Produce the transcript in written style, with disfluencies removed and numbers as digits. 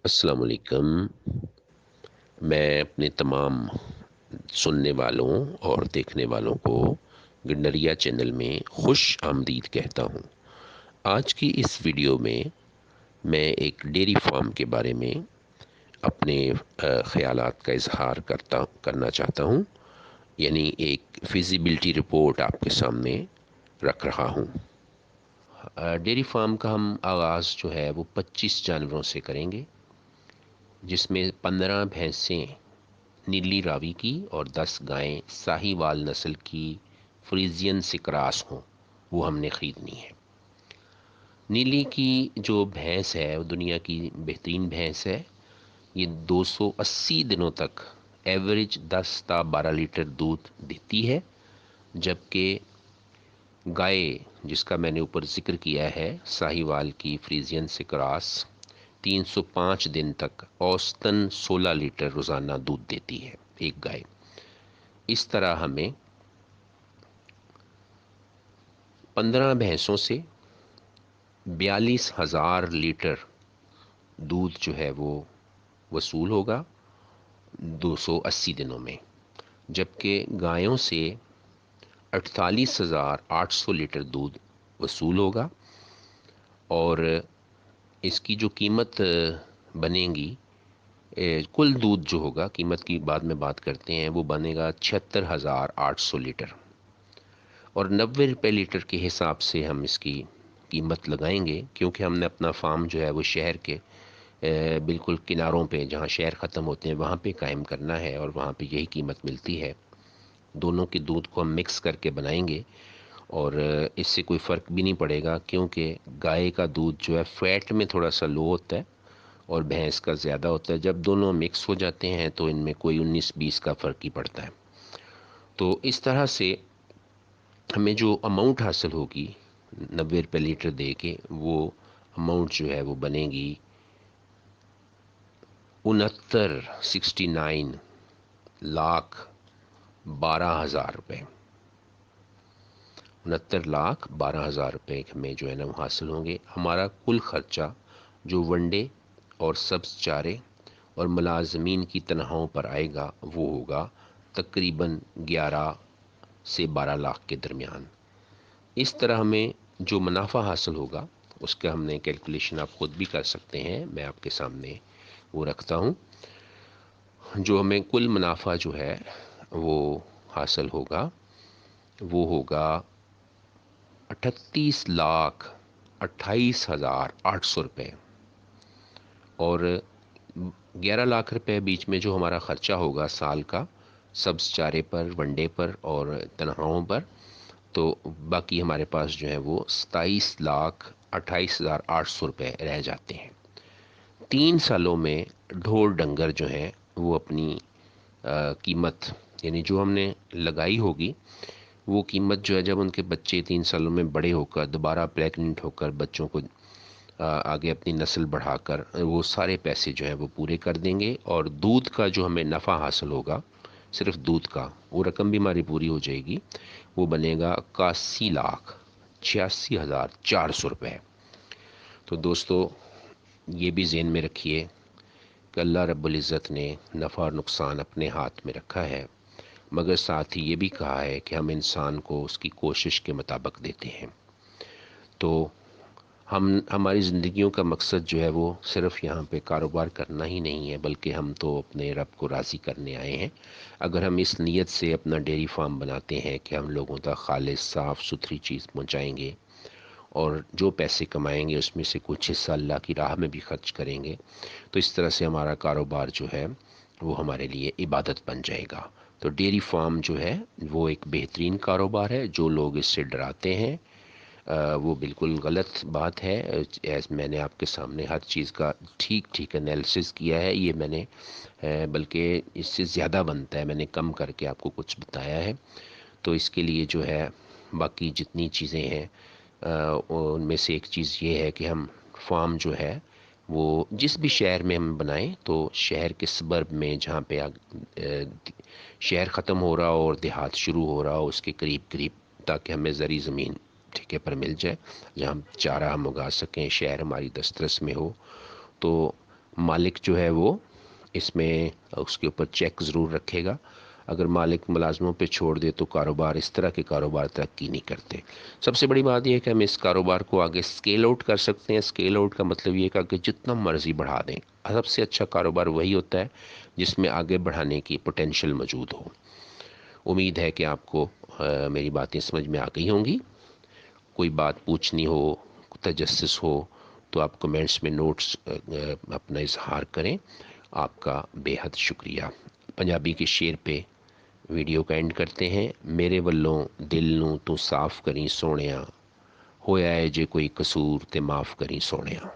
السلام علیکم۔ میں اپنے تمام سننے والوں اور دیکھنے والوں کو گنڈریا چینل میں خوش آمدید کہتا ہوں۔ آج کی اس ویڈیو میں ایک ڈیری فارم کے بارے میں اپنے خیالات کا اظہار کرنا چاہتا ہوں، یعنی ایک فیزیبلٹی رپورٹ آپ کے سامنے رکھ رہا ہوں۔ ڈیری فارم کا ہم آغاز جو ہے وہ 25 جانوروں سے کریں گے، جس میں 15 بھینسیں نیلی راوی کی اور 10 گائیں ساہی وال نسل کی فریزین سے کراس ہوں، وہ ہم نے خریدنی ہے۔ نیلی کی جو بھینس ہے وہ دنیا کی بہترین بھینس ہے۔ یہ 280 دنوں تک ایوریج 10 تا 12 لیٹر دودھ دیتی ہے، جبکہ گائے جس کا میں نے اوپر ذکر کیا ہے ساہی وال کی فریزین سے کراس 305 دن تک اوسطاً 16 لیٹر روزانہ دودھ دیتی ہے ایک گائے۔ اس طرح ہمیں 15 بھینسوں سے 42,000 لیٹر دودھ جو ہے وہ وصول ہوگا 280 دنوں میں، جبکہ گایوں سے 48,800 لیٹر دودھ وصول ہوگا، اور اس کی جو قیمت بنے گی، کل دودھ جو ہوگا، قیمت کی بعد میں بات کرتے ہیں، وہ بنے گا 76,800 لیٹر، اور 90 روپے لیٹر کے حساب سے ہم اس کی قیمت لگائیں گے، کیونکہ ہم نے اپنا فارم جو ہے وہ شہر کے بالکل کناروں پہ، جہاں شہر ختم ہوتے ہیں وہاں پہ قائم کرنا ہے، اور وہاں پہ یہی قیمت ملتی ہے۔ دونوں کے دودھ کو ہم مکس کر کے بنائیں گے، اور اس سے کوئی فرق بھی نہیں پڑے گا، کیونکہ گائے کا دودھ جو ہے فیٹ میں تھوڑا سا لو ہوتا ہے اور بھینس کا زیادہ ہوتا ہے۔ جب دونوں مکس ہو جاتے ہیں تو ان میں کوئی 19-20 کا فرق ہی پڑتا ہے۔ تو اس طرح سے ہمیں جو اماؤنٹ حاصل ہوگی 90 روپے لیٹر دے کے، وہ اماؤنٹ جو ہے وہ بنے گی 69 لاکھ 12,000 روپے۔ 69,12,000 روپے ہمیں جو ہے نا وہ حاصل ہوں گے۔ ہمارا کل خرچہ جو ونڈے اور سبز چارے اور ملازمین کی تنخواہوں پر آئے گا، وہ ہوگا تقریباً 11 سے 12 لاکھ کے درمیان۔ اس طرح ہمیں جو منافع حاصل ہوگا اس کا ہم نے کیلکولیشن آپ خود بھی کر سکتے ہیں، میں آپ کے سامنے وہ رکھتا ہوں۔ جو ہمیں کل منافع جو ہے وہ حاصل ہوگا، وہ ہوگا 38,28,800 روپے، اور 11 لاکھ روپے بیچ میں جو ہمارا خرچہ ہوگا سال کا سبز چارے پر، ونڈے پر اور تنخواہوں پر، تو باقی ہمارے پاس جو ہے وہ 27,28,800 روپے رہ جاتے ہیں۔ 3 سالوں میں ڈھور ڈنگر جو ہیں وہ اپنی قیمت، یعنی جو ہم نے لگائی ہوگی وہ قیمت جو ہے، جب ان کے بچے 3 سالوں میں بڑے ہو کر دوبارہ پریگننٹ ہو کر بچوں کو آگے اپنی نسل بڑھا کر وہ سارے پیسے جو ہیں وہ پورے کر دیں گے، اور دودھ کا جو ہمیں نفع حاصل ہوگا صرف دودھ کا، وہ رقم بھی ہماری پوری ہو جائے گی، وہ بنے گا 81,86,400 روپے۔ تو دوستو یہ بھی ذہن میں رکھیے کہ اللہ رب العزت نے نفع اور نقصان اپنے ہاتھ میں رکھا ہے، مگر ساتھ ہی یہ بھی کہا ہے کہ ہم انسان کو اس کی کوشش کے مطابق دیتے ہیں۔ تو ہماری زندگیوں کا مقصد جو ہے وہ صرف یہاں پہ کاروبار کرنا ہی نہیں ہے، بلکہ ہم تو اپنے رب کو راضی کرنے آئے ہیں۔ اگر ہم اس نیت سے اپنا ڈیری فارم بناتے ہیں کہ ہم لوگوں تک خالص صاف ستھری چیز پہنچائیں گے، اور جو پیسے کمائیں گے اس میں سے کچھ حصہ اللہ کی راہ میں بھی خرچ کریں گے، تو اس طرح سے ہمارا کاروبار جو ہے وہ ہمارے لیے عبادت بن جائے گا۔ تو ڈیری فارم جو ہے وہ ایک بہترین کاروبار ہے۔ جو لوگ اس سے ڈراتے ہیں وہ بالکل غلط بات ہے۔ ایز میں نے آپ کے سامنے ہر چیز کا ٹھیک انالیسس کیا ہے، یہ میں نے بلکہ اس سے زیادہ بنتا ہے، میں نے کم کر کے آپ کو کچھ بتایا ہے۔ تو اس کے لیے جو ہے باقی جتنی چیزیں ہیں ان میں سے ایک چیز یہ ہے کہ ہم فارم جو ہے وہ جس بھی شہر میں ہم بنائیں، تو شہر کے سبرب میں جہاں پہ شہر ختم ہو رہا ہو اور دیہات شروع ہو رہا ہو اس کے قریب، تاکہ ہمیں زرعی زمین ٹھیکے پر مل جائے، جہاں چارہ ہم اگا سکیں، شہر ہماری دسترس میں ہو۔ تو مالک جو ہے وہ اس میں اس کے اوپر چیک ضرور رکھے گا. اگر مالک ملازموں پہ چھوڑ دے تو کاروبار اس طرح کے کاروبار ترقی نہیں کرتے. سب سے بڑی بات یہ ہے کہ ہم اس کاروبار کو آگے اسکیل آؤٹ کر سکتے ہیں. اسکیل آؤٹ کا مطلب یہ کہ جتنا مرضی بڑھا دیں. سب سے اچھا کاروبار وہی ہوتا ہے جس میں آگے بڑھانے کی پوٹینشیل موجود ہو. امید ہے کہ آپ کو میری باتیں سمجھ میں آ گئی ہوں گی. کوئی بات پوچھنی ہو، تجسس ہو تو آپ کمنٹس میں نوٹس اپنا اظہار کریں. آپ کا بے حد شکریہ. پنجابی کے شعر پہ ویڈیو کا اینڈ کرتے ہیں. میرے والوں دل نوں تو صاف کریں سونیاں، ہویا ہے جے کوئی قصور تے معاف کریں سونیاں.